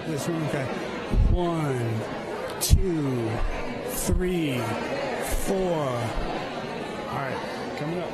This one, okay. 1, 2, 3, 4. All right, coming up.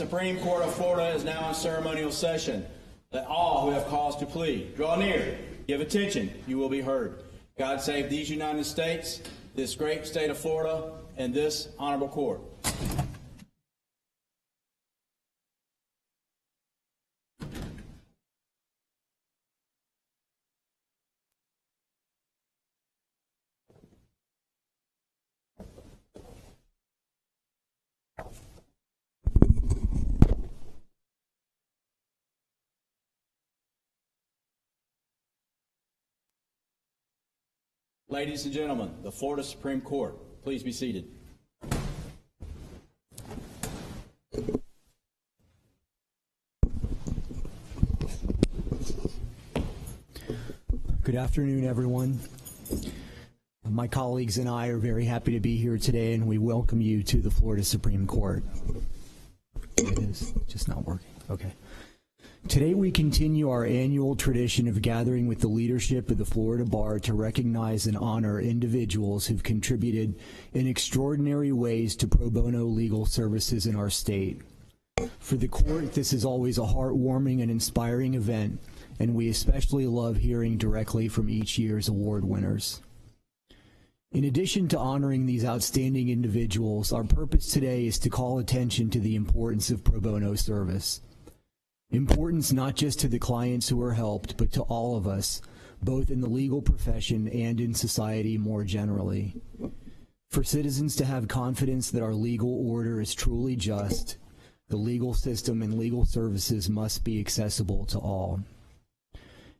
Supreme Court of Florida is now in ceremonial session. Let all who have cause to plead draw near, give attention, you will be heard. God save these United States, this great state of Florida, and this honorable court. Ladies and gentlemen, the Florida Supreme Court, please be seated. Good afternoon, everyone. My colleagues and I are very happy to be here today, and we welcome you to the Florida Supreme Court. It is just not working. Okay. Today we continue our annual tradition of gathering with the leadership of the Florida Bar to recognize and honor individuals who've contributed in extraordinary ways to pro bono legal services in our state. For the court, this is always a heartwarming and inspiring event, and we especially love hearing directly from each year's award winners. In addition to honoring these outstanding individuals, our purpose today is to call attention to the importance of pro bono service. Importance not just to the clients who are helped, but to all of us, both in the legal profession and in society more generally. For citizens to have confidence that our legal order is truly just, the legal system and legal services must be accessible to all.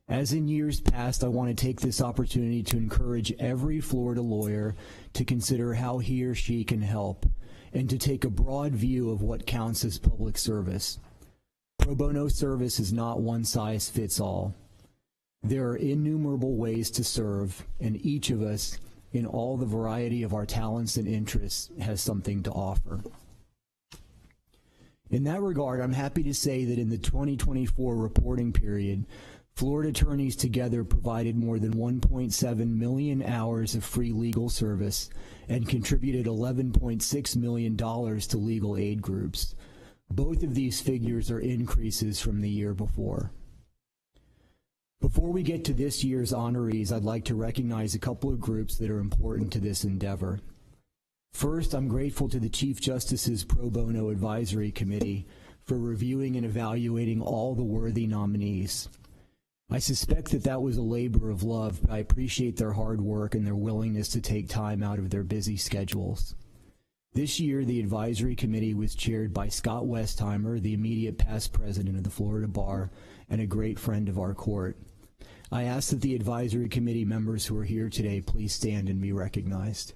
As in years past, I want to take this opportunity to encourage every Florida lawyer to consider how he or she can help, and to take a broad view of what counts as public service. Pro bono service is not one size fits all. There are innumerable ways to serve, and each of us, in all the variety of our talents and interests, has something to offer. In that regard, I'm happy to say that in the 2024 reporting period, Florida attorneys together provided more than 1.7 million hours of free legal service and contributed $11.6 million to legal aid groups. Both of these figures are increases from the year before. Before we get to this year's honorees, I'd like to recognize a couple of groups that are important to this endeavor. First, I'm grateful to the Chief Justice's Pro Bono Advisory Committee for reviewing and evaluating all the worthy nominees. I suspect that was a labor of love, but I appreciate their hard work and their willingness to take time out of their busy schedules. This year, the advisory committee was chaired by Scott Westheimer, the immediate past president of the Florida Bar and a great friend of our court. I ask that the advisory committee members who are here today please stand and be recognized.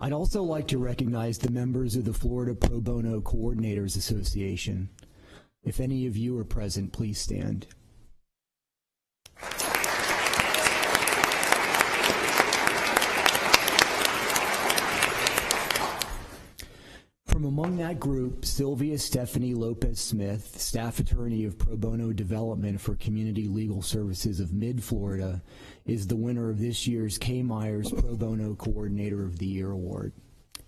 I'd also like to recognize the members of the Florida Pro Bono Coordinators Association. If any of you are present, please stand. From among that group, Sylvia Stephanie Lopez-Smith, staff attorney of Pro Bono Development for Community Legal Services of Mid-Florida, is the winner of this year's K. Myers Pro Bono Coordinator of the Year Award.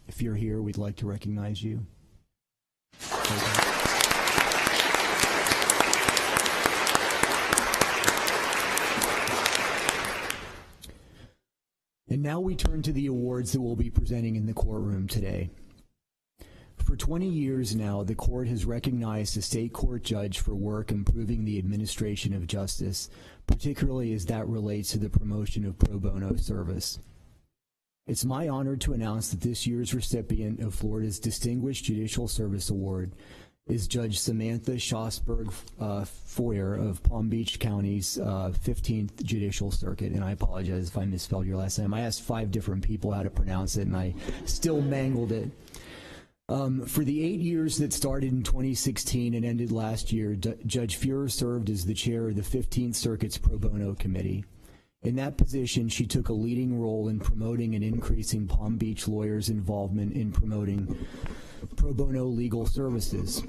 If you're here, we'd like to recognize you. Okay. And now we turn to the awards that we'll be presenting in the courtroom today. For 20 years now, the court has recognized a state court judge for work improving the administration of justice, particularly as that relates to the promotion of pro bono service. It's my honor to announce that this year's recipient of Florida's Distinguished Judicial Service Award is Judge Samantha Schosberg Foyer of Palm Beach County's 15th Judicial Circuit. And I apologize if I misspelled your last name. I asked 5 different people how to pronounce it, and I still mangled it. For the 8 years that started in 2016 and ended last year, Judge Fuhrer served as the chair of the 15th Circuit's Pro Bono Committee. In that position, she took a leading role in promoting and increasing Palm Beach lawyers' involvement in promoting pro bono legal services.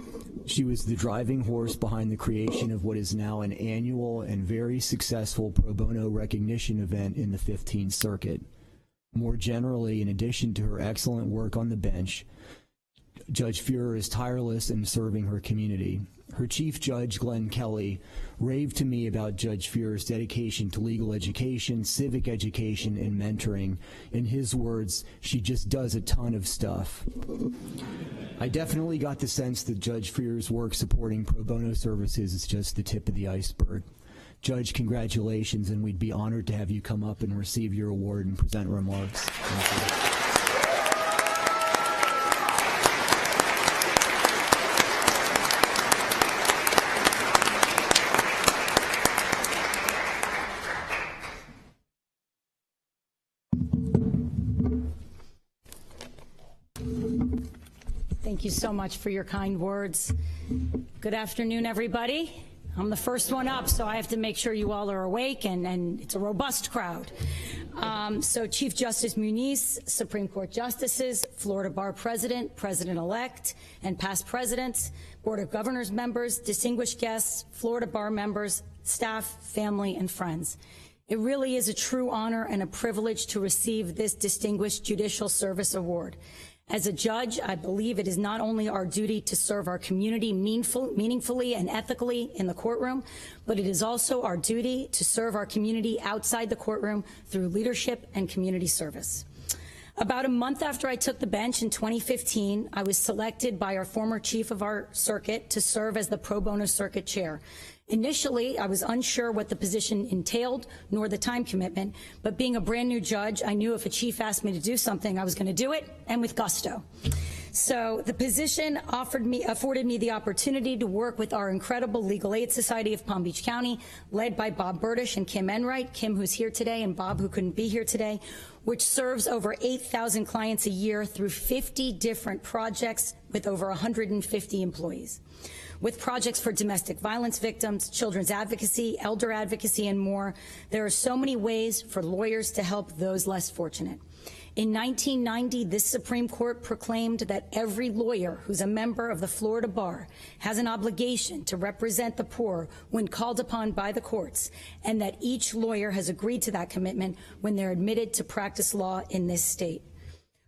She was the driving horse behind the creation of what is now an annual and very successful pro bono recognition event in the 15th Circuit. More generally, in addition to her excellent work on the bench, Judge Feuer is tireless in serving her community. Her Chief Judge, Glenn Kelly, raved to me about Judge Feur's dedication to legal education, civic education, and mentoring. In his words, she just does a ton of stuff. I definitely got the sense that Judge Feur's work supporting pro bono services is just the tip of the iceberg. Judge, congratulations, and we'd be honored to have you come up and receive your award and present remarks. Thank you. Thank you so much for your kind words. Good afternoon, everybody. I'm the first one up, so I have to make sure you all are awake, and it's a robust crowd. So Chief Justice Muniz, Supreme Court Justices, Florida Bar President, President-elect, and past presidents, Board of Governors members, distinguished guests, Florida Bar members, staff, family, and friends. It really is a true honor and a privilege to receive this Distinguished Judicial Service Award. As a judge, I believe it is not only our duty to serve our community meaningfully and ethically in the courtroom, but it is also our duty to serve our community outside the courtroom through leadership and community service. About a month after I took the bench in 2015, I was selected by our former chief of our circuit to serve as the pro bono circuit chair. Initially, I was unsure what the position entailed, nor the time commitment, but being a brand new judge, I knew if a chief asked me to do something, I was going to do it, and with gusto. So the position afforded me the opportunity to work with our incredible Legal Aid Society of Palm Beach County, led by Bob Burdish and Kim Enright, Kim who's here today and Bob who couldn't be here today, which serves over 8,000 clients a year through 50 different projects with over 150 employees. With projects for domestic violence victims, children's advocacy, elder advocacy, and more, there are so many ways for lawyers to help those less fortunate. In 1990, this Supreme Court proclaimed that every lawyer who's a member of the Florida Bar has an obligation to represent the poor when called upon by the courts, and that each lawyer has agreed to that commitment when they're admitted to practice law in this state.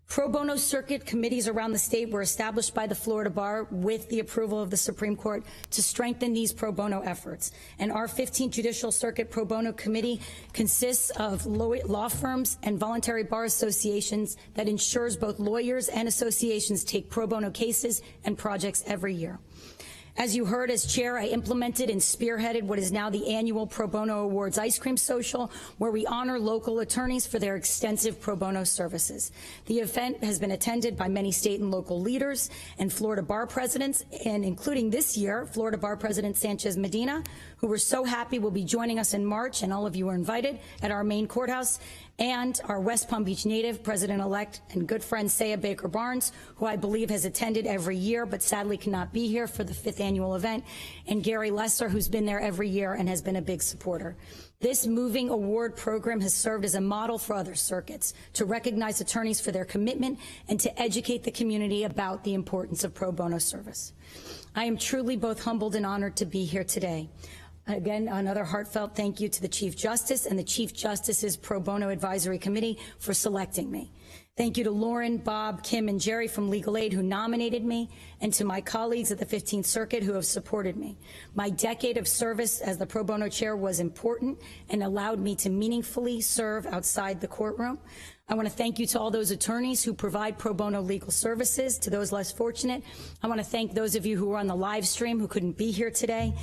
Pro bono circuit committees around the state were established by the Florida Bar with the approval of the Supreme Court to strengthen these pro bono efforts. And our 15th Judicial Circuit Pro Bono Committee consists of law firms and voluntary bar associations that ensures both lawyers and associations take pro bono cases and projects every year. As you heard, as chair, I implemented and spearheaded what is now the annual Pro Bono Awards Ice Cream Social, where we honor local attorneys for their extensive pro bono services. The event has been attended by many state and local leaders and Florida Bar presidents, and including this year, Florida Bar President Sanchez Medina, who we're so happy will be joining us in March, and all of you are invited at our main courthouse, and our West Palm Beach native, President-elect and good friend Saya Baker Barnes, who I believe has attended every year but sadly cannot be here for the 5th annual event, and Gary Lesser, who's been there every year and has been a big supporter. This moving award program has served as a model for other circuits to recognize attorneys for their commitment and to educate the community about the importance of pro bono service. I am truly both humbled and honored to be here today. Again, another heartfelt thank you to the Chief Justice and the Chief Justice's Pro Bono Advisory Committee for selecting me. Thank you to Lauren, Bob, Kim, and Jerry from Legal Aid who nominated me, and to my colleagues at the 15th Circuit who have supported me. My decade of service as the pro bono chair was important and allowed me to meaningfully serve outside the courtroom. I want to thank you to all those attorneys who provide pro bono legal services to those less fortunate. I want to thank those of you who are on the live stream who couldn't be here today.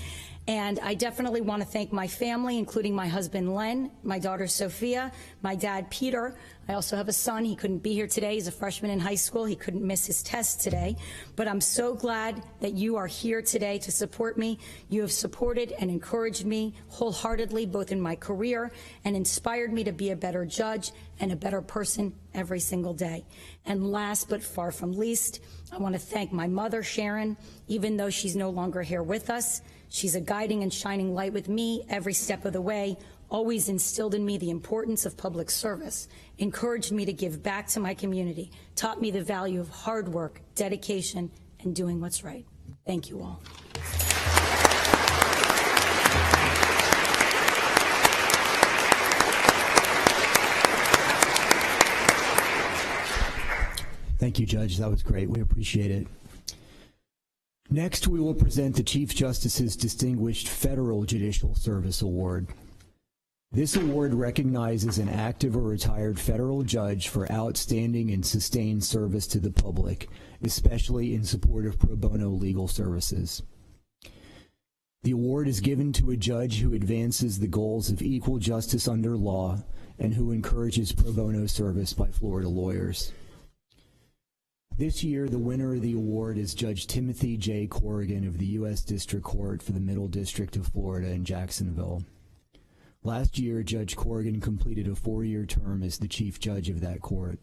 And I definitely want to thank my family, including my husband, Len, my daughter, Sophia, my dad, Peter. I also have a son. He couldn't be here today. He's a freshman in high school. He couldn't miss his test today. But I'm so glad that you are here today to support me. You have supported and encouraged me wholeheartedly, both in my career, and inspired me to be a better judge and a better person every single day. And last but far from least, I want to thank my mother, Sharon, even though she's no longer here with us. She's a guiding and shining light with me every step of the way, always instilled in me the importance of public service, encouraged me to give back to my community, taught me the value of hard work, dedication, and doing what's right. Thank you. Thank you all. Thank you, Judge. That was great. We appreciate it. Next, we will present the Chief Justice's Distinguished Federal Judicial Service Award. This award recognizes an active or retired federal judge for outstanding and sustained service to the public, especially in support of pro bono legal services. The award is given to a judge who advances the goals of equal justice under law and who encourages pro bono service by Florida lawyers. This year, the winner of the award is Judge Timothy J. Corrigan of the U.S. District Court for the Middle District of Florida in Jacksonville. Last year, Judge Corrigan completed a 4-year term as the chief judge of that court.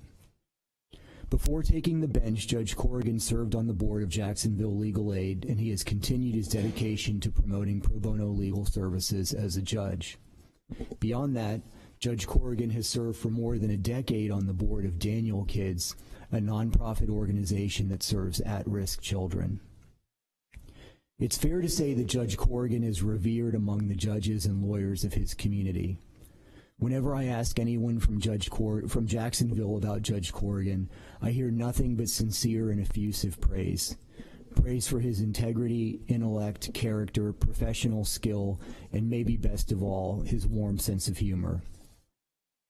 Before taking the bench, Judge Corrigan served on the board of Jacksonville Legal Aid, and he has continued his dedication to promoting pro bono legal services as a judge. Beyond that, Judge Corrigan has served for more than a decade on the board of Daniel Kids, a nonprofit organization that serves at-risk children. It's fair to say that Judge Corrigan is revered among the judges and lawyers of his community. Whenever I ask anyone from Jacksonville about Judge Corrigan, I hear nothing but sincere and effusive praise. Praise for his integrity, intellect, character, professional skill, and maybe best of all, his warm sense of humor.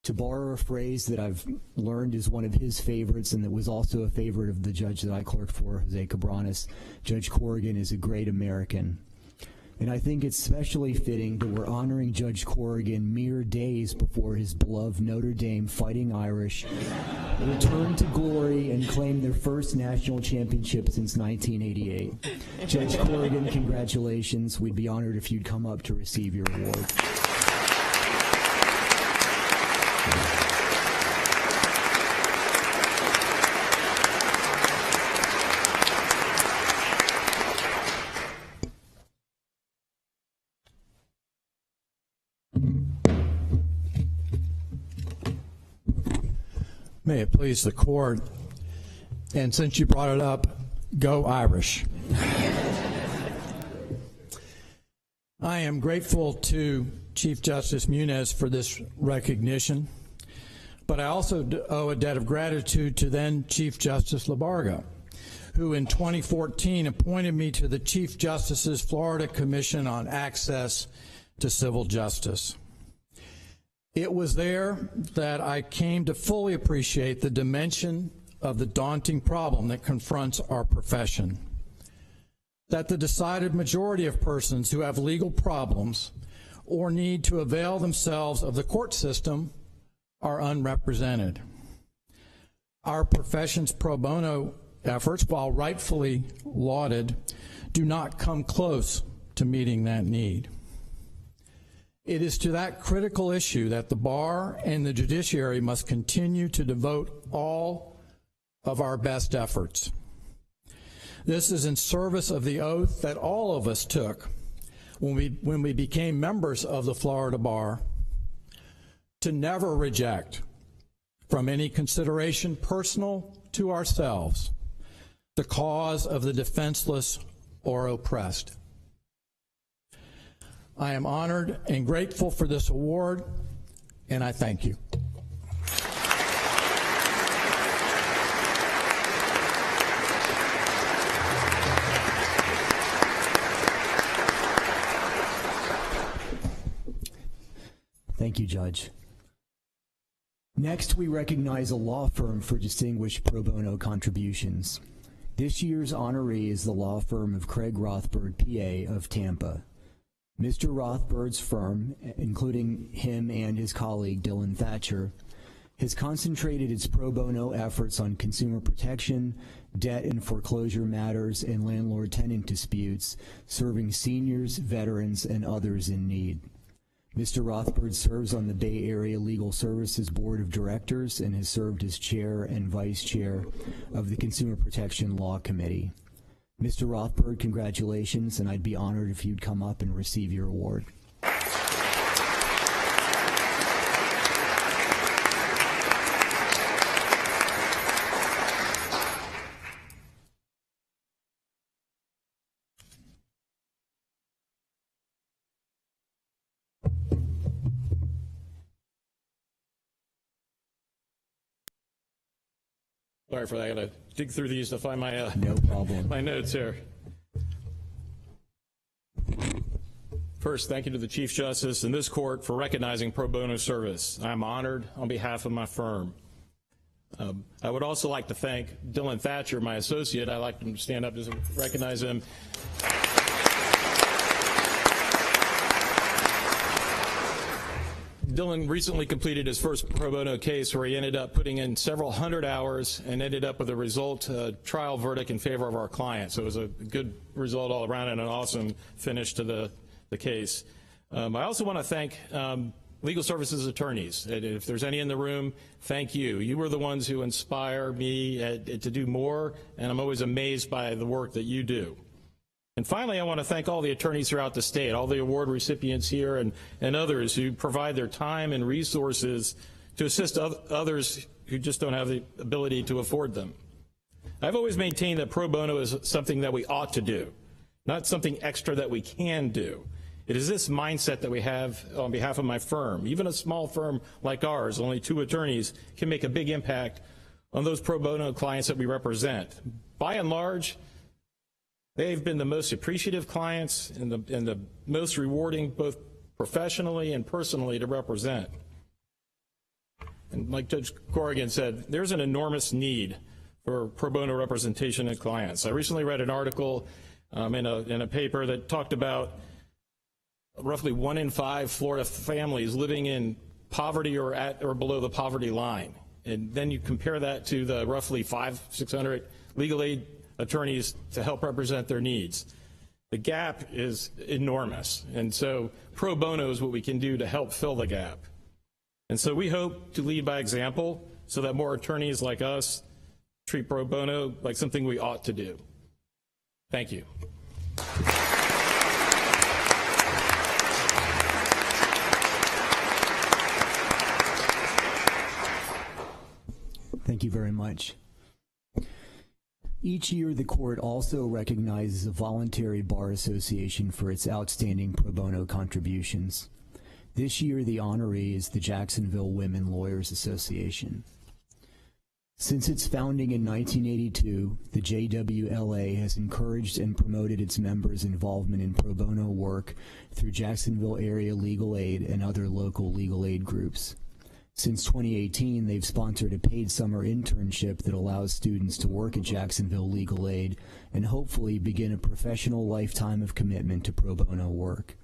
To borrow a phrase that I've learned is one of his favorites and that was also a favorite of the judge that I clerked for, Jose Cabranes, Judge Corrigan is a great American. And I think it's especially fitting that we're honoring Judge Corrigan mere days before his beloved Notre Dame Fighting Irish returned to glory and claimed their first national championship since 1988. Judge Corrigan, congratulations. We'd be honored if you'd come up to receive your award. May it please the court, and since you brought it up, go Irish. I am grateful to Chief Justice Muniz for this recognition, but I also owe a debt of gratitude to then Chief Justice Labarga, who in 2014 appointed me to the Chief Justice's Florida Commission on Access to Civil Justice. It was there that I came to fully appreciate the dimension of the daunting problem that confronts our profession. That the decided majority of persons who have legal problems or need to avail themselves of the court system are unrepresented. Our profession's pro bono efforts, while rightfully lauded, do not come close to meeting that need. It is to that critical issue that the bar and the judiciary must continue to devote all of our best efforts. This is in service of the oath that all of us took when we became members of the Florida Bar, to never reject, from any consideration personal to ourselves, the cause of the defenseless or oppressed. I am honored and grateful for this award, and I thank you. Thank you, Judge. Next, we recognize a law firm for distinguished pro bono contributions. This year's honoree is the law firm of Craig Rothberg, PA, of Tampa. Mr. Rothberg's firm, including him and his colleague Dylan Thatcher, has concentrated its pro bono efforts on consumer protection, debt and foreclosure matters, and landlord-tenant disputes, serving seniors, veterans, and others in need. Mr. Rothberg serves on the Bay Area Legal Services Board of Directors and has served as chair and vice chair of the Consumer Protection Law Committee. Mr. Rothberg, congratulations, and I'd be honored if you'd come up and receive your award. Sorry for that. I got to dig through these to find my No problem. my notes here. First, thank you to the Chief Justice and this court for recognizing pro bono service. I'm honored on behalf of my firm. I would also like to thank Dylan Thatcher, my associate. I'd like to stand up to recognize him. Dylan recently completed his first pro bono case where he ended up putting in several hundred hours and ended up with a result trial verdict in favor of our client. So it was a good result all around and an awesome finish to the case. I also want to thank legal services attorneys. If there's any in the room, thank you. You were the ones who inspire me to do more, and I'm always amazed by the work that you do. And finally, I want to thank all the attorneys throughout the state, all the award recipients here and others who provide their time and resources to assist others who just don't have the ability to afford them. I've always maintained that pro bono is something that we ought to do, not something extra that we can do. It is this mindset that we have on behalf of my firm. Even a small firm like ours, only 2 attorneys, can make a big impact on those pro bono clients that we represent. By and large, they've been the most appreciative clients and the most rewarding, both professionally and personally, to represent. And like Judge Corrigan said, there's an enormous need for pro bono representation in clients. I recently read an article in a paper that talked about roughly 1 in 5 Florida families living in poverty or at or below the poverty line. And then you compare that to the roughly 500-600 legal aid attorneys to help represent their needs. The gap is enormous, and so pro bono is what we can do to help fill the gap. And so we hope to lead by example so that more attorneys like us treat pro bono like something we ought to do. Thank you. Thank you very much. Each year, the court also recognizes the Voluntary Bar Association for its outstanding pro bono contributions. This year, the honoree is the Jacksonville Women Lawyers Association. Since its founding in 1982, the JWLA has encouraged and promoted its members' involvement in pro bono work through Jacksonville Area Legal Aid and other local legal aid groups. Since 2018, they've sponsored a paid summer internship that allows students to work at Jacksonville Legal Aid and hopefully begin a professional lifetime of commitment to pro bono work.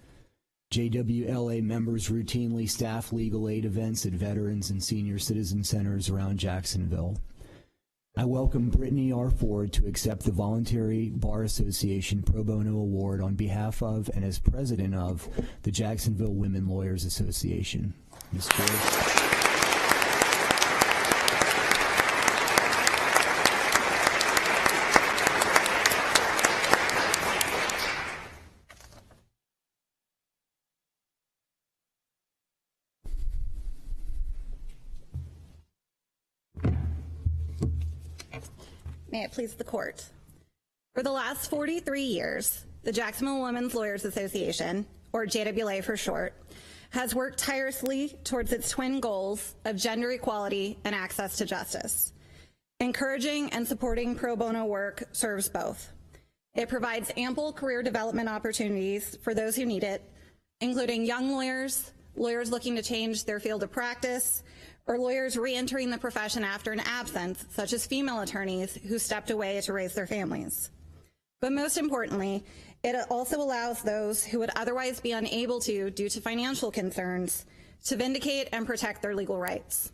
JWLA members routinely staff legal aid events at veterans and senior citizen centers around Jacksonville. I welcome Brittany R. Ford to accept the Voluntary Bar Association Pro Bono Award on behalf of and as president of the Jacksonville Women Lawyers Association. Ms. Ford. May it please the court. For the last 43 years, the Jacksonville Women's Lawyers Association, or JWLA for short, has worked tirelessly towards its twin goals of gender equality and access to justice. Encouraging and supporting pro bono work serves both. It provides ample career development opportunities for those who need it, including young lawyers, lawyers looking to change their field of practice, or lawyers re-entering the profession after an absence, such as female attorneys who stepped away to raise their families. But most importantly, it also allows those who would otherwise be unable to due to financial concerns to vindicate and protect their legal rights.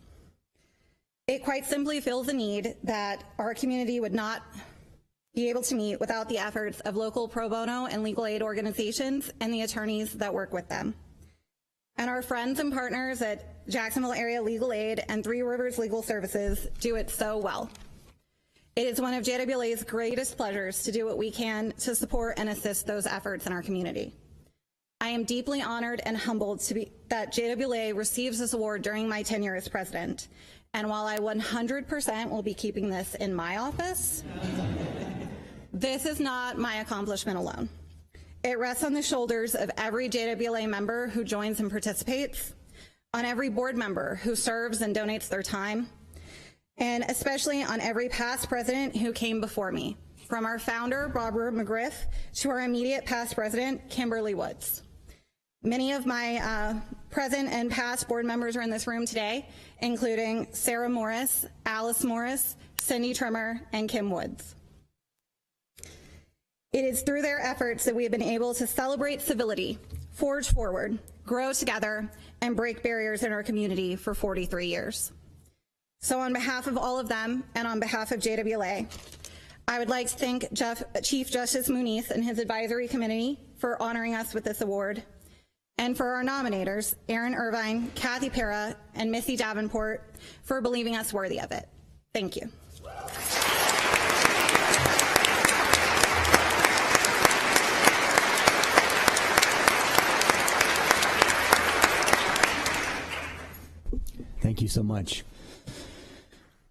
It quite simply fills a need that our community would not be able to meet without the efforts of local pro bono and legal aid organizations and the attorneys that work with them. And our friends and partners at Jacksonville Area Legal Aid and Three Rivers Legal Services do it so well. It is one of JWLA's greatest pleasures to do what we can to support and assist those efforts in our community. I am deeply honored and humbled that JWLA receives this award during my tenure as president. And while I 100% will be keeping this in my office, this is not my accomplishment alone. It rests on the shoulders of every JWLA member who joins and participates, on every board member who serves and donates their time, and especially on every past president who came before me, from our founder, Barbara McGriff, to our immediate past president, Kimberly Woods. Many of my present and past board members are in this room today, including Sarah Morris, Alice Morris, Cindy Trimmer, and Kim Woods. It is through their efforts that we have been able to celebrate civility, forge forward, grow together, and break barriers in our community for 43 years. So on behalf of all of them and on behalf of JWLA, I would like to thank Chief Justice Muniz and his advisory committee for honoring us with this award, and for our nominators, Aaron Irvine, Kathy Para, and Missy Davenport, for believing us worthy of it. Thank you. Thank you so much.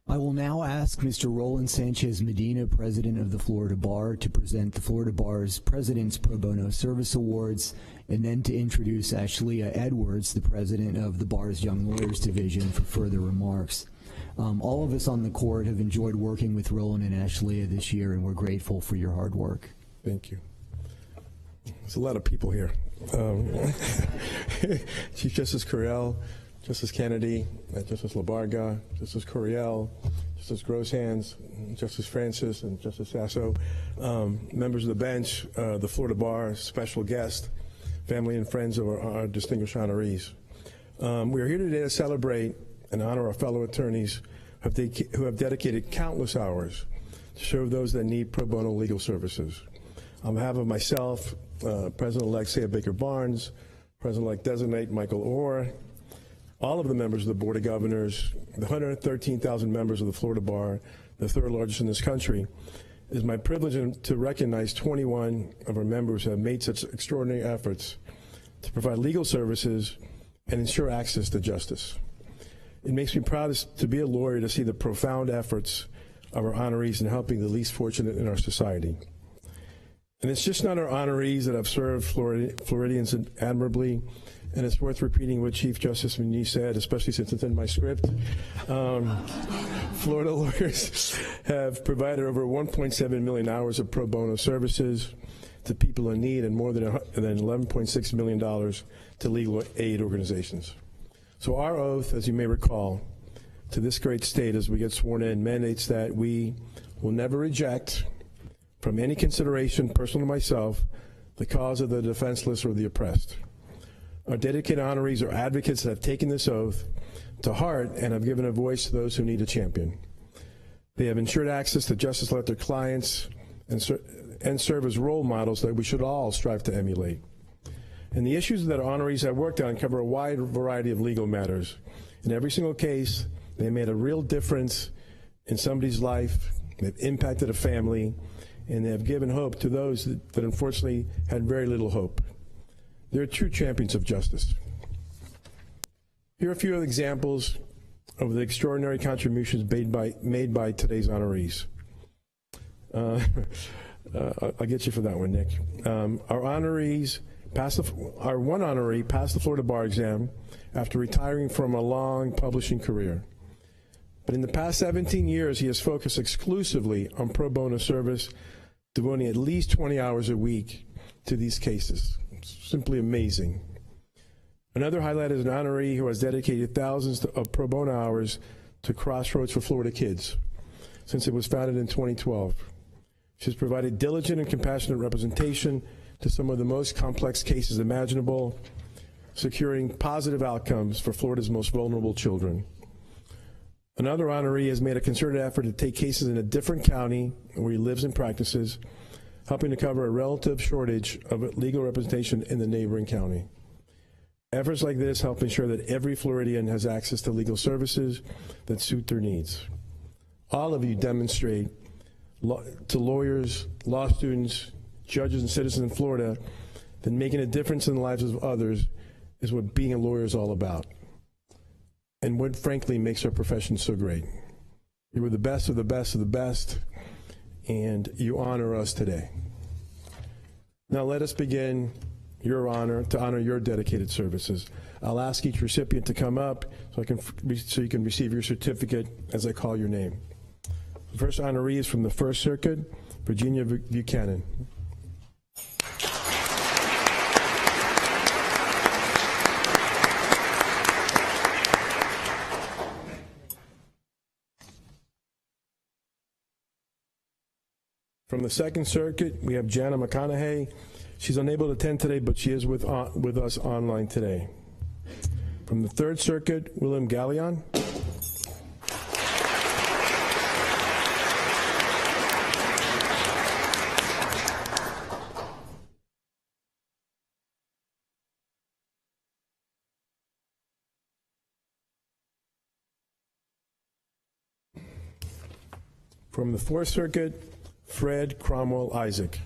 I will now ask Mr. Roland Sanchez Medina, President of the Florida Bar, to present the Florida Bar's President's Pro Bono Service Awards, and then to introduce Ashleah Edwards, the President of the Bar's Young Lawyers Division, for further remarks. All of us on the court have enjoyed working with Roland and Ashleah this year, and we're grateful for your hard work. Thank you. There's a lot of people here. Chief Justice Curiel, Justice Kennedy, Justice Labarga, Justice Curiel, Justice Grosshans, Justice Francis, and Justice Sasso, members of the bench, the Florida Bar, special guest, family and friends of our distinguished honorees. We are here today to celebrate and honor our fellow attorneys who have dedicated countless hours to serve those that need pro bono legal services. On behalf of myself, President-elect Saya Baker Barnes, President-elect Designate Michael Orr, all of the members of the Board of Governors, the 113,000 members of the Florida Bar, the third largest in this country, it is my privilege to recognize 21 of our members who have made such extraordinary efforts to provide legal services and ensure access to justice. It makes me proud to be a lawyer to see the profound efforts of our honorees in helping the least fortunate in our society. And it's just not our honorees that have served Floridians admirably, and it's worth repeating what Chief Justice Muniz said, especially since it's in my script. Florida lawyers have provided over 1.7 million hours of pro bono services to people in need and more than $11.6 million to legal aid organizations. So our oath, as you may recall, to this great state as we get sworn in mandates that we will never reject, from any consideration, personal to myself, the cause of the defenseless or the oppressed. Our dedicated honorees are advocates that have taken this oath to heart and have given a voice to those who need a champion. They have ensured access to justice to their clients and serve as role models that we should all strive to emulate. And the issues that our honorees have worked on cover a wide variety of legal matters. In every single case, they made a real difference in somebody's life, they've impacted a family, and they have given hope to those that unfortunately had very little hope. They're true champions of justice. Here are a few examples of the extraordinary contributions made by today's honorees. I'll get you for that one, Nick. Our honorees our one honoree passed the Florida Bar exam after retiring from a long publishing career. But in the past 17 years, he has focused exclusively on pro bono service, devoting at least 20 hours a week to these cases. It's simply amazing. Another highlight is an honoree who has dedicated thousands of pro bono hours to Crossroads for Florida Kids since it was founded in 2012. She has provided diligent and compassionate representation to some of the most complex cases imaginable, securing positive outcomes for Florida's most vulnerable children. Another honoree has made a concerted effort to take cases in a different county where he lives and practices, helping to cover a relative shortage of legal representation in the neighboring county. Efforts like this help ensure that every Floridian has access to legal services that suit their needs. All of you demonstrate to lawyers, law students, judges, and citizens in Florida that making a difference in the lives of others is what being a lawyer is all about, and what frankly makes our profession so great. You were the best of the best of the best, and you honor us today. Now let us begin to honor your dedicated services. I'll ask each recipient to come up so you can receive your certificate as I call your name. The first honoree is from the First Circuit, Virginia Buchanan. From the Second Circuit, we have Jana McConaughey. She's unable to attend today, but she is with us online today. From the Third Circuit, William Gallion. From the Fourth Circuit, Fred Cromwell Isaac.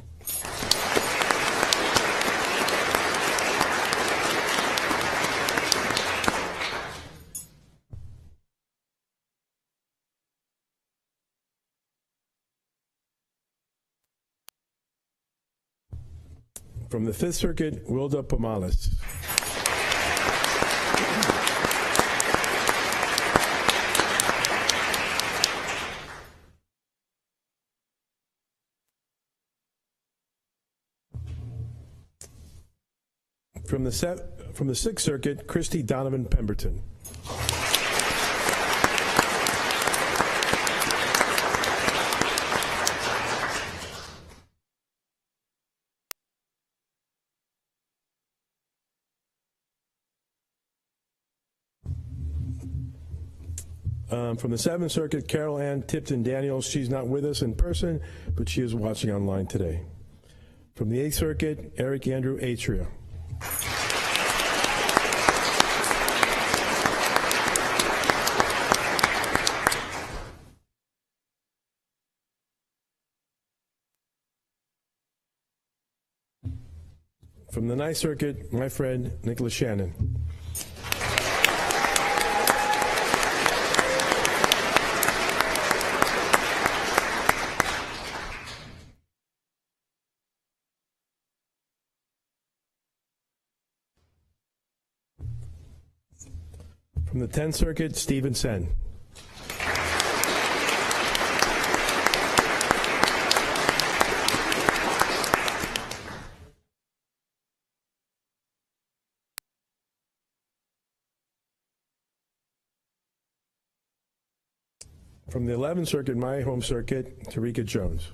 From the Fifth Circuit, Wilda Pomales. From the Sixth Circuit, Christy Donovan Pemberton. From the Seventh Circuit, Carol Ann Tipton Daniels. She's not with us in person, but she is watching online today. From the Eighth Circuit, Eric Andrew Atria. From the Ninth Circuit, my friend Nicholas Shannon. From the 10th Circuit, Stephen Sen. From the 11th Circuit, my home circuit, Tarika Jones.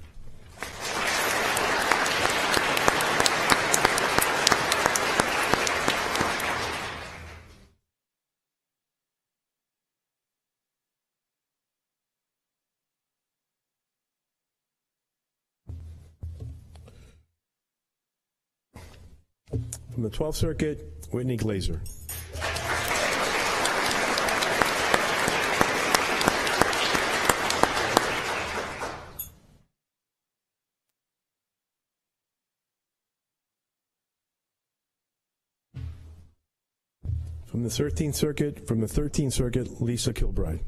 From the 12th Circuit, Whitney Glazer. From the 13th Circuit, Lisa Kilbride.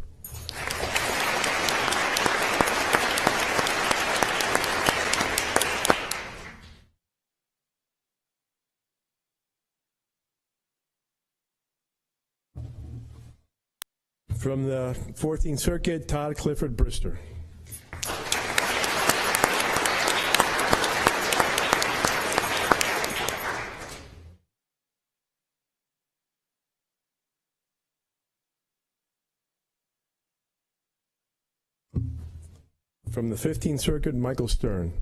From the 14th Circuit, Todd Clifford Brister. From the 15th Circuit, Michael Stern.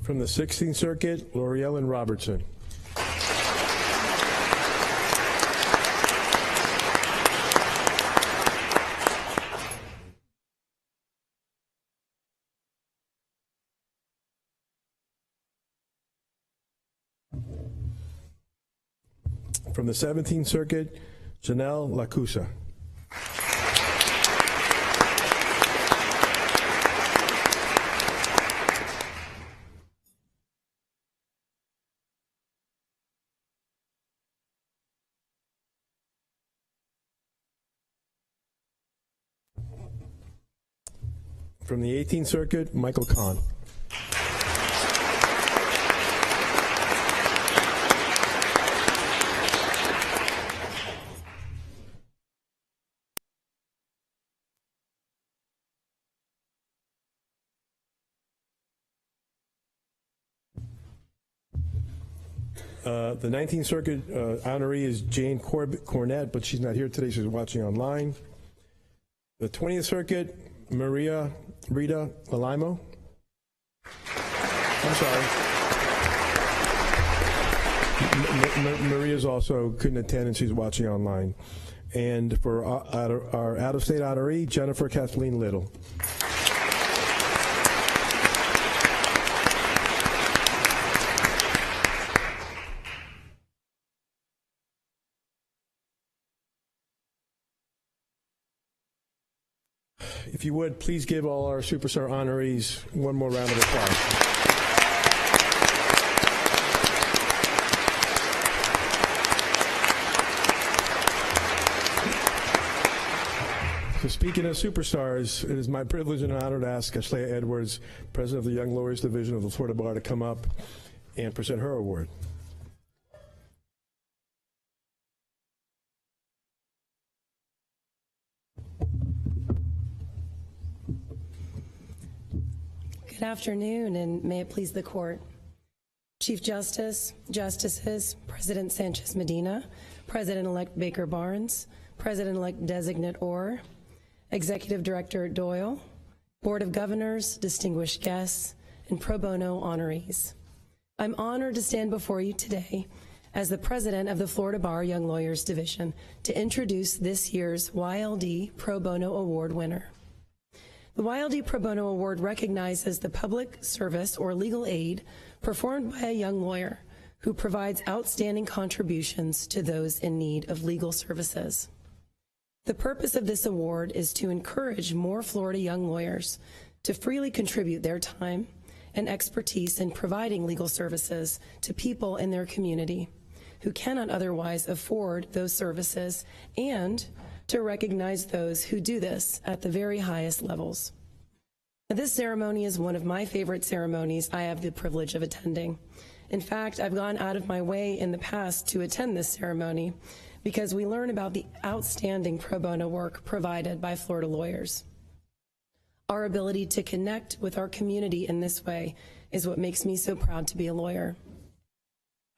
From the 16th Circuit, L'Oreal Robertson. From the 17th Circuit, Janelle Lacusa. From the 18th Circuit, Michael Kahn. The 19th Circuit honoree is Jane Cornett, but she's not here today. She's watching online. The 20th Circuit, Rita Alimo. I'm sorry. Maria's also couldn't attend, and she's watching online. And for our out-of-state honoree, Jennifer Kathleen Little. If you would, please give all our Superstar honorees one more round of applause. So speaking of superstars, it is my privilege and honor to ask Ashlea Edwards, President of the Young Lawyers Division of the Florida Bar, to come up and present her award. Good afternoon, and may it please the court. Chief Justice, Justices, President Sanchez Medina, President-elect Baker Barnes, President-elect Designate Orr, Executive Director Doyle, Board of Governors, distinguished guests, and pro bono honorees. I'm honored to stand before you today as the President of the Florida Bar Young Lawyers Division to introduce this year's YLD Pro Bono Award winner. The YLD Pro Bono Award recognizes the public service or legal aid performed by a young lawyer who provides outstanding contributions to those in need of legal services. The purpose of this award is to encourage more Florida young lawyers to freely contribute their time and expertise in providing legal services to people in their community who cannot otherwise afford those services, and to recognize those who do this at the very highest levels. Now, this ceremony is one of my favorite ceremonies I have the privilege of attending. In fact, I've gone out of my way in the past to attend this ceremony because we learn about the outstanding pro bono work provided by Florida lawyers. Our ability to connect with our community in this way is what makes me so proud to be a lawyer.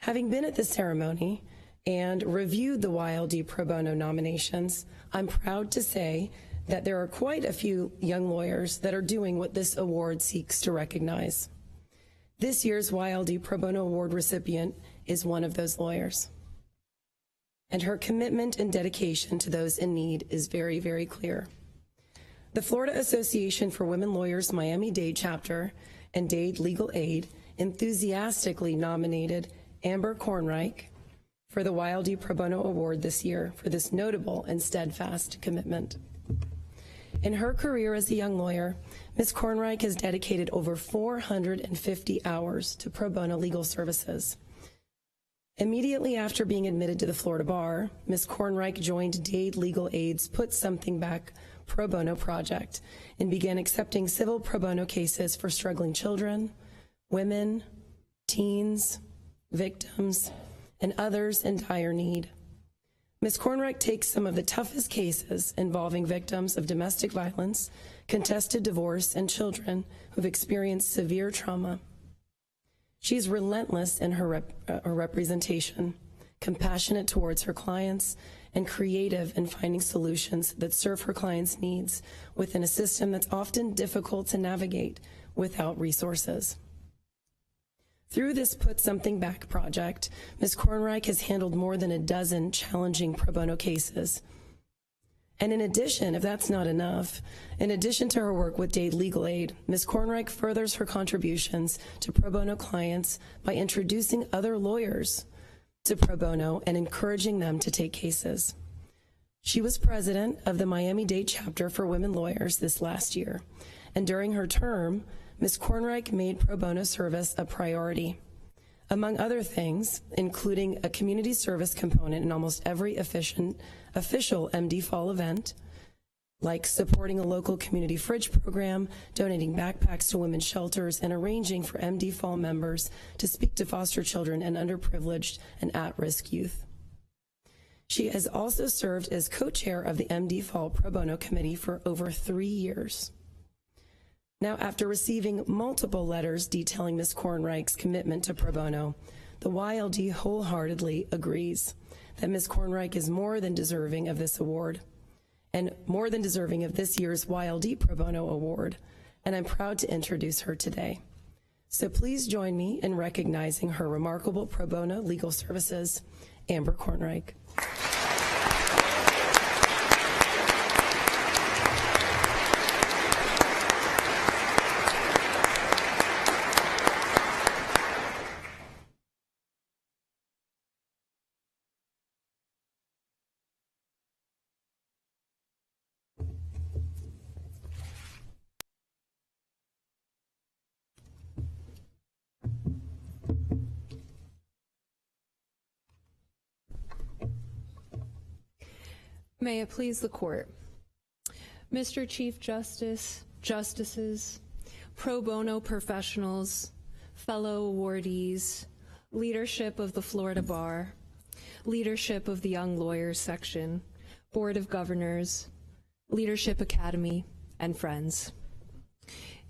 Having been at this ceremony and reviewed the YLD Pro Bono nominations, I'm proud to say that there are quite a few young lawyers that are doing what this award seeks to recognize. This year's YLD Pro Bono Award recipient is one of those lawyers. And her commitment and dedication to those in need is very, very clear. The Florida Association for Women Lawyers Miami-Dade chapter and Dade Legal Aid enthusiastically nominated Amber Kornreich for the YLD Pro Bono Award this year for this notable and steadfast commitment. In her career as a young lawyer, Ms. Kornreich has dedicated over 450 hours to pro bono legal services. Immediately after being admitted to the Florida Bar, Ms. Kornreich joined Dade Legal Aid's Put Something Back pro bono project and began accepting civil pro bono cases for struggling children, women, teens, victims, and others in dire need. Ms. Kornreich takes some of the toughest cases involving victims of domestic violence, contested divorce, and children who've experienced severe trauma. She's relentless in her representation, compassionate towards her clients, and creative in finding solutions that serve her clients' needs within a system that's often difficult to navigate without resources. Through this Put Something Back project, Ms. Kornreich has handled more than a dozen challenging pro bono cases. And in addition, if that's not enough, in addition to her work with Dade Legal Aid, Ms. Kornreich furthers her contributions to pro bono clients by introducing other lawyers to pro bono and encouraging them to take cases. She was president of the Miami-Dade chapter for women lawyers this last year, and during her term, Ms. Kornreich made pro bono service a priority, among other things, including a community service component in almost every official MD Fall event, like supporting a local community fridge program, donating backpacks to women's shelters, and arranging for MD Fall members to speak to foster children and underprivileged and at-risk youth. She has also served as co-chair of the MD Fall Pro Bono Committee for over 3 years. Now, after receiving multiple letters detailing Ms. Kornreich's commitment to pro bono, the YLD wholeheartedly agrees that Ms. Kornreich is more than deserving of this award and more than deserving of this year's YLD Pro Bono Award, and I'm proud to introduce her today. So please join me in recognizing her remarkable pro bono legal services, Amber Kornreich. May it please the court. Mr. Chief Justice, justices, pro bono professionals, fellow awardees, leadership of the Florida Bar, leadership of the Young Lawyers Section, Board of Governors, Leadership Academy, and friends.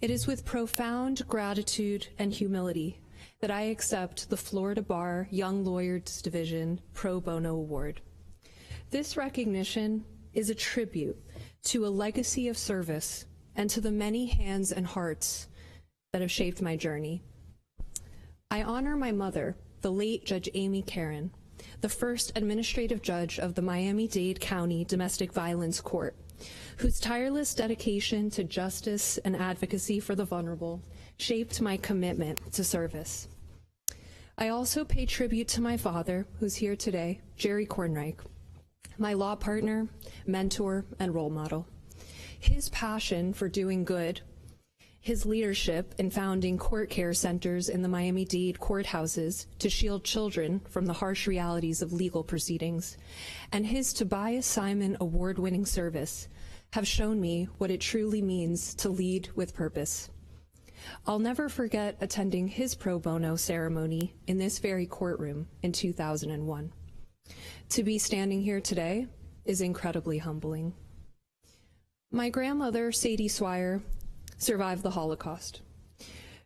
It is with profound gratitude and humility that I accept the Florida Bar Young Lawyers Division Pro Bono Award. This recognition is a tribute to a legacy of service and to the many hands and hearts that have shaped my journey. I honor my mother, the late Judge Amy Caron, the first administrative judge of the Miami-Dade County Domestic Violence Court, whose tireless dedication to justice and advocacy for the vulnerable shaped my commitment to service. I also pay tribute to my father, who's here today, Jerry Kornreich, my law partner, mentor, and role model. His passion for doing good, his leadership in founding court care centers in the Miami-Dade courthouses to shield children from the harsh realities of legal proceedings, and his Tobias Simon award-winning service have shown me what it truly means to lead with purpose. I'll never forget attending his pro bono ceremony in this very courtroom in 2001. To be standing here today is incredibly humbling. My grandmother, Sadie Swire, survived the Holocaust.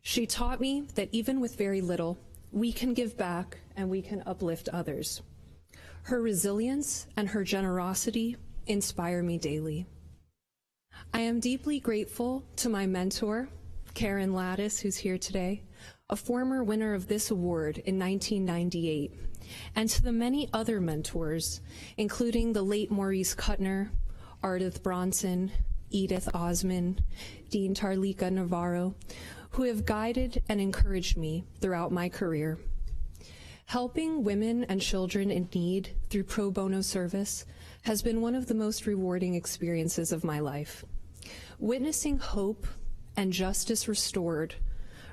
She taught me that even with very little, we can give back and we can uplift others. Her resilience and her generosity inspire me daily. I am deeply grateful to my mentor, Karen Lattis, who's here today, a former winner of this award in 1998, and to the many other mentors, including the late Maurice Kuttner, Ardith Bronson, Edith Osman, Dean Tarlika Navarro, who have guided and encouraged me throughout my career. Helping women and children in need through pro bono service has been one of the most rewarding experiences of my life. Witnessing hope and justice restored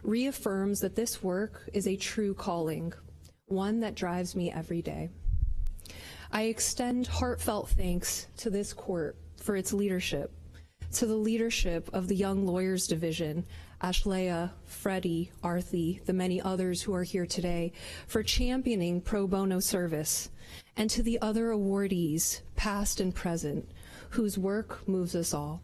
reaffirms that this work is a true calling, one that drives me every day. I extend heartfelt thanks to this court for its leadership, to the leadership of the Young Lawyers Division, Ashlea, Freddie, Arthi, the many others who are here today, for championing pro bono service, and to the other awardees, past and present, whose work moves us all.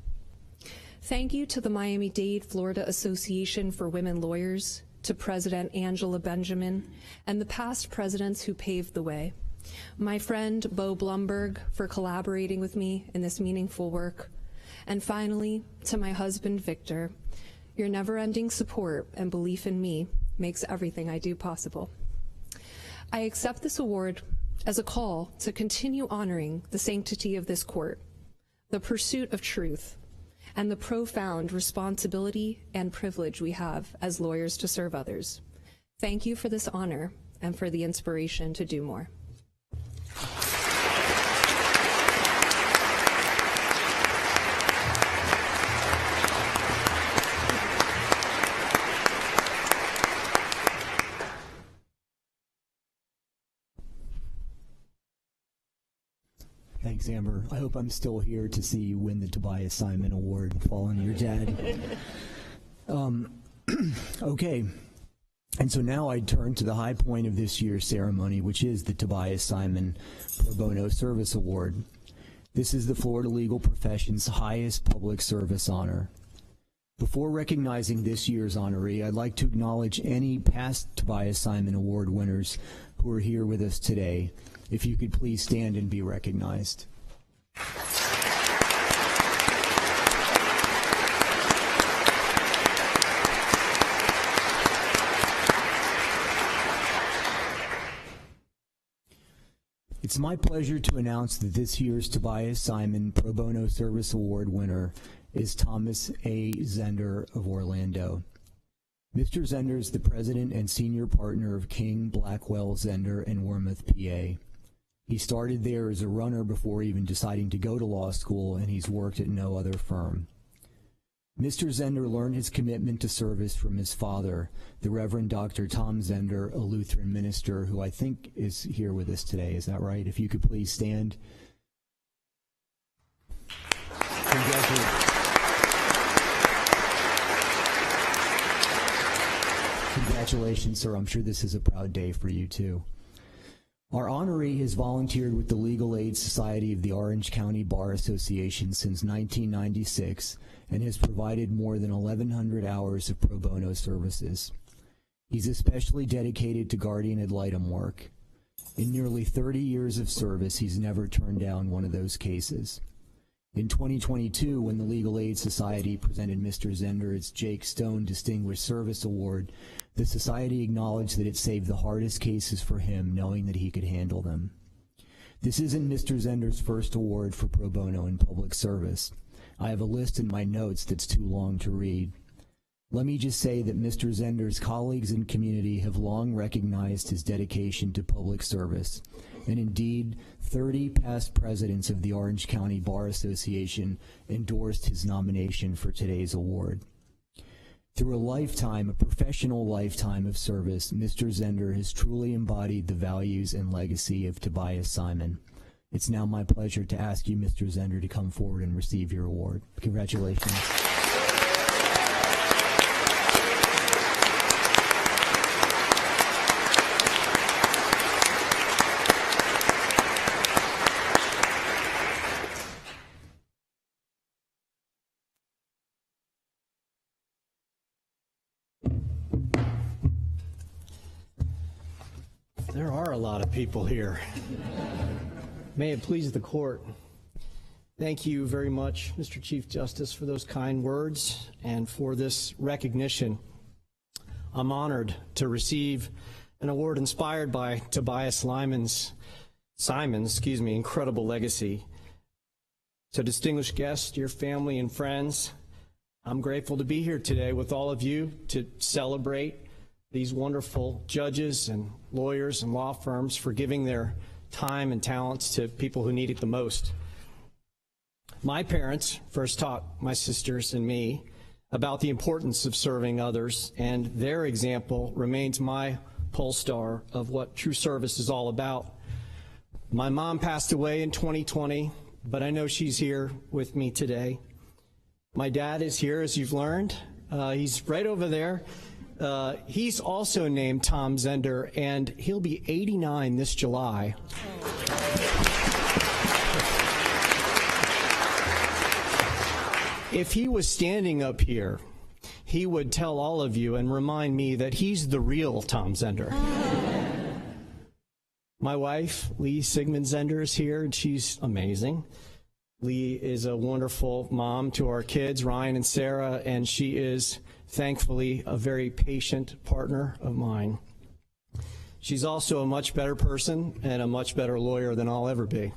Thank you to the Miami-Dade Florida Association for Women Lawyers, to President Angela Benjamin, and the past presidents who paved the way. My friend Bo Blumberg for collaborating with me in this meaningful work. And finally, to my husband, Victor, your never-ending support and belief in me makes everything I do possible. I accept this award as a call to continue honoring the sanctity of this court, the pursuit of truth, and the profound responsibility and privilege we have as lawyers to serve others. Thank you for this honor and for the inspiration to do more. Thanks. Thanks, Amber. I hope I'm still here to see you win the Tobias Simon Award following your dad. Okay. And so now I turn to the high point of this year's ceremony, which is the Tobias Simon Pro Bono Service Award. This is the Florida legal profession's highest public service honor. Before recognizing this year's honoree, I'd like to acknowledge any past Tobias Simon Award winners who are here with us today. If you could please stand and be recognized. It's my pleasure to announce that this year's Tobias Simon Pro Bono Service Award winner is Thomas A. Zender of Orlando. Mr. Zender is the president and senior partner of King, Blackwell, Zender, and Wormuth, PA. He started there as a runner before even deciding to go to law school, and he's worked at no other firm. Mr. Zender learned his commitment to service from his father, the Reverend Dr. Tom Zender, a Lutheran minister who I think is here with us today. Is that right? If you could please stand. Congratulations, sir. I'm sure this is a proud day for you, too. Our honoree has volunteered with the Legal Aid Society of the Orange County Bar Association since 1996 and has provided more than 1,100 hours of pro bono services. He's especially dedicated to guardian ad litem work. In nearly 30 years of service, he's never turned down one of those cases. In 2022, when the Legal Aid Society presented Mr. Zender its Jake Stone Distinguished Service Award, the Society acknowledged that it saved the hardest cases for him, knowing that he could handle them. This isn't Mr. Zender's first award for pro bono in public service. I have a list in my notes that's too long to read. Let me just say that Mr. Zender's colleagues and community have long recognized his dedication to public service, and indeed, 30 past presidents of the Orange County Bar Association endorsed his nomination for today's award. Through a professional lifetime of service, Mr. Zender has truly embodied the values and legacy of Tobias Simon. It's now my pleasure to ask you, Mr. Zender, to come forward and receive your award. Congratulations. There are a lot of people here. May it please the court. Thank you very much, Mr. Chief Justice, for those kind words and for this recognition. I'm honored to receive an award inspired by Tobias Simon's incredible legacy. So, distinguished guests, dear family and friends, I'm grateful to be here today with all of you to celebrate these wonderful judges and lawyers and law firms for giving their time and talents to people who need it the most. My parents first taught my sisters and me about the importance of serving others, and their example remains my pole star of what true service is all about. My mom passed away in 2020, but I know she's here with me today. My dad is here, as you've learned. He's right over there. He's also named Tom Zender, and he'll be 89 this July. If he was standing up here, he would tell all of you and remind me that he's the real Tom Zender. My wife, Lee Sigmund Zender, is here, and she's amazing. Lee is a wonderful mom to our kids, Ryan and Sarah, and she is, thankfully, a very patient partner of mine. She's also a much better person and a much better lawyer than I'll ever be.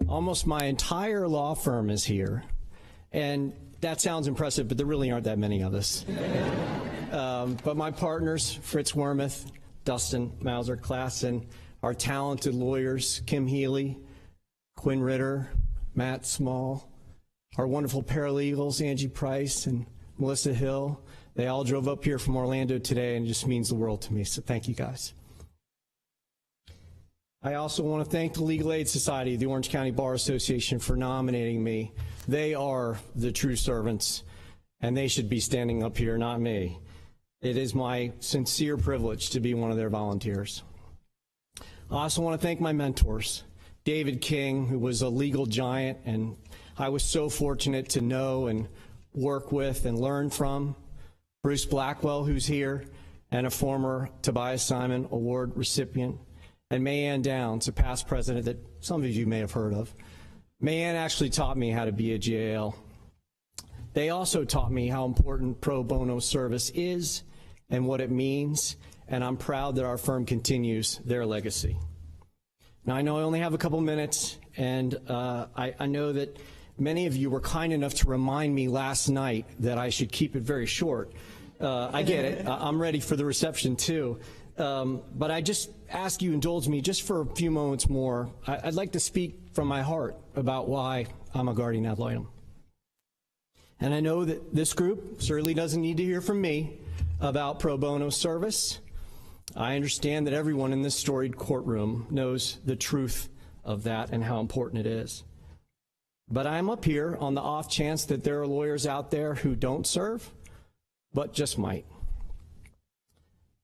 Almost my entire law firm is here, and that sounds impressive, but there really aren't that many of us. But my partners, Fritz Wormuth, Dustin Mauser Klassen, our talented lawyers, Kim Healy, Quinn Ritter, Matt Small, our wonderful paralegals, Angie Price and Melissa Hill, they all drove up here from Orlando today, and it just means the world to me, so thank you guys. I also want to thank the Legal Aid Society of the Orange County Bar Association for nominating me. They are the true servants, and they should be standing up here, not me. It is my sincere privilege to be one of their volunteers. I also want to thank my mentors, David King, who was a legal giant, and I was so fortunate to know and work with and learn from. Bruce Blackwell, who's here, and a former Tobias Simon Award recipient, and Mayanne Downs, a past president that some of you may have heard of. Mayanne actually taught me how to be a GAL. They also taught me how important pro bono service is and what it means, and I'm proud that our firm continues their legacy. Now, I know I only have a couple minutes, and I know that many of you were kind enough to remind me last night that I should keep it very short. I get it. I'm ready for the reception, too. But I just ask you indulge me just for a few moments more. I'd like to speak from my heart about why I'm a guardian ad litem. And I know that this group certainly doesn't need to hear from me about pro bono service. I understand that everyone in this storied courtroom knows the truth of that and how important it is. But I'm up here on the off chance that there are lawyers out there who don't serve, but just might.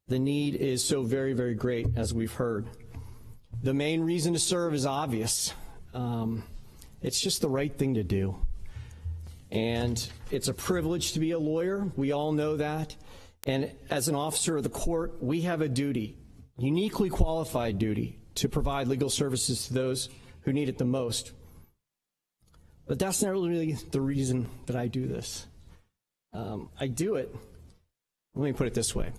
The need is so very, very great, as we've heard. The main reason to serve is obvious. It's just the right thing to do. And it's a privilege to be a lawyer. We all know that. And as an officer of the court, we have a duty, uniquely qualified duty, to provide legal services to those who need it the most. But that's not really the reason that I do this. I do it, let me put it this way.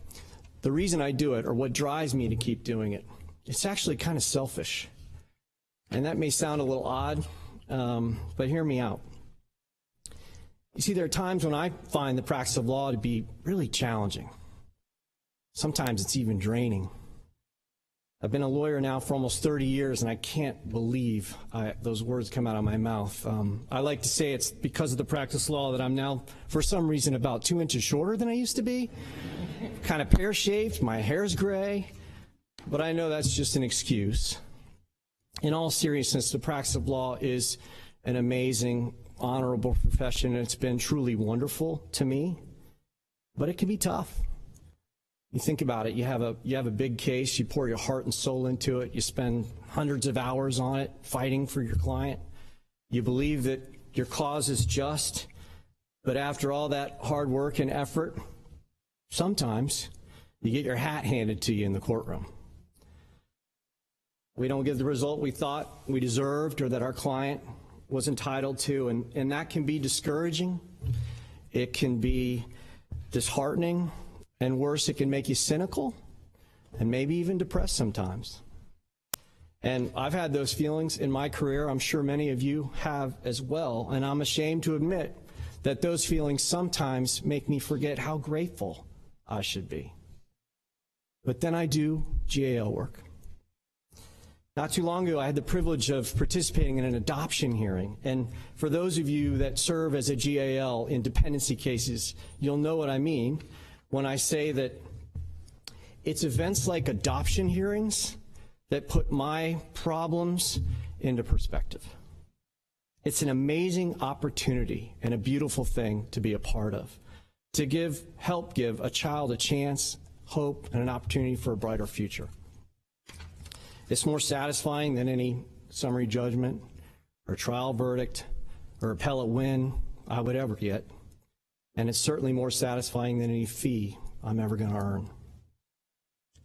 The reason I do it, or what drives me to keep doing it, it's actually kind of selfish. And that may sound a little odd, but hear me out. You see, there are times when I find the practice of law to be really challenging. Sometimes it's even draining. I've been a lawyer now for almost 30 years, and I can't believe those words come out of my mouth. I like to say it's because of the practice of law that I'm now, for some reason, about 2 inches shorter than I used to be. Kind of pear-shaped, my hair's gray, but I know that's just an excuse. In all seriousness, the practice of law is an amazing, honorable profession, and it's been truly wonderful to me, but it can be tough. You think about it, you have a big case, you pour your heart and soul into it, you spend hundreds of hours on it fighting for your client. You believe that your cause is just, but after all that hard work and effort, sometimes you get your hat handed to you in the courtroom. We don't get the result we thought we deserved or that our client was entitled to, and that can be discouraging. It can be disheartening. And worse, it can make you cynical and maybe even depressed sometimes. And I've had those feelings in my career. I'm sure many of you have as well. And I'm ashamed to admit that those feelings sometimes make me forget how grateful I should be. But then I do GAL work. Not too long ago, I had the privilege of participating in an adoption hearing. And for those of you that serve as a GAL in dependency cases, you'll know what I mean when I say that it's events like adoption hearings that put my problems into perspective. It's an amazing opportunity and a beautiful thing to be a part of, to help give a child a chance, hope, and an opportunity for a brighter future. It's more satisfying than any summary judgment or trial verdict or appellate win I would ever get. And it's certainly more satisfying than any fee I'm ever going to earn.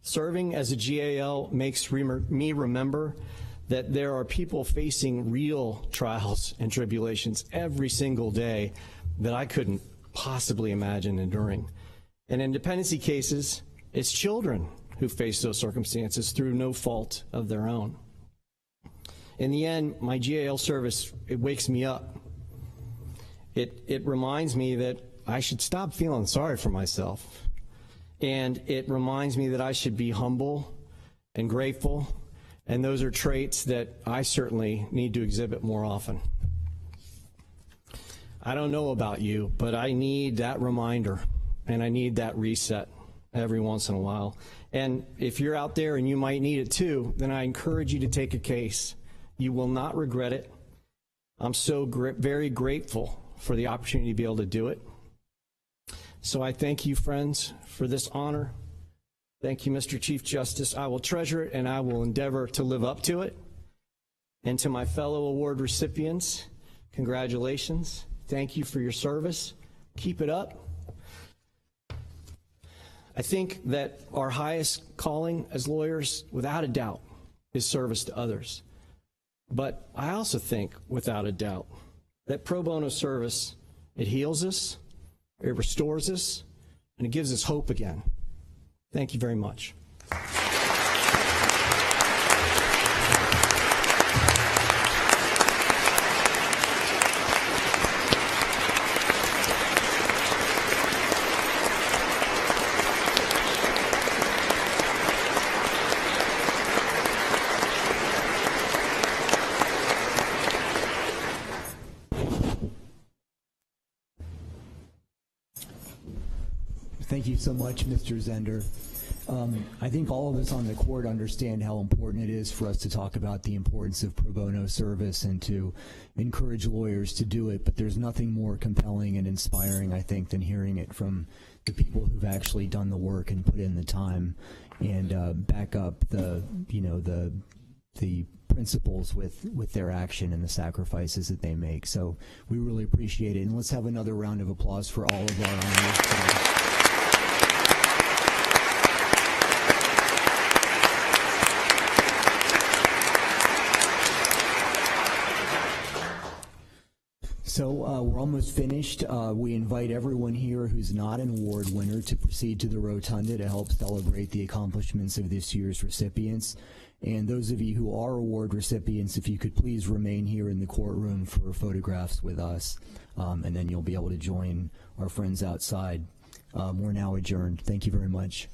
Serving as a GAL makes me remember that there are people facing real trials and tribulations every single day that I couldn't possibly imagine enduring. And in dependency cases, it's children who face those circumstances through no fault of their own. In the end, my GAL service, it wakes me up. It reminds me that I should stop feeling sorry for myself. And it reminds me that I should be humble and grateful. And those are traits that I certainly need to exhibit more often. I don't know about you, but I need that reminder and I need that reset. every once in a while. And if you're out there and you might need it too, then I encourage you to take a case. You will not regret it. I'm so very grateful for the opportunity to be able to do it. So I thank you, friends, for this honor. Thank you, Mr. Chief Justice. I will treasure it and I will endeavor to live up to it. And to my fellow award recipients, congratulations. Thank you for your service. Keep it up. I think that our highest calling as lawyers, without a doubt, is service to others. But I also think, without a doubt, that pro bono service, it heals us, it restores us, and it gives us hope again. Thank you very much. Thank you so much, Mr. Zender. I think all of us on the court understand how important it is for us to talk about the importance of pro bono service and to encourage lawyers to do it, but there's nothing more compelling and inspiring, I think, than hearing it from the people who've actually done the work and put in the time and back up the principles with their action and the sacrifices that they make. So we really appreciate it. And let's have another round of applause for all of our honors today. So we're almost finished. We invite everyone here who's not an award winner to proceed to the rotunda to help celebrate the accomplishments of this year's recipients. And those of you who are award recipients, if you could please remain here in the courtroom for photographs with us, and then you'll be able to join our friends outside. We're now adjourned. Thank you very much.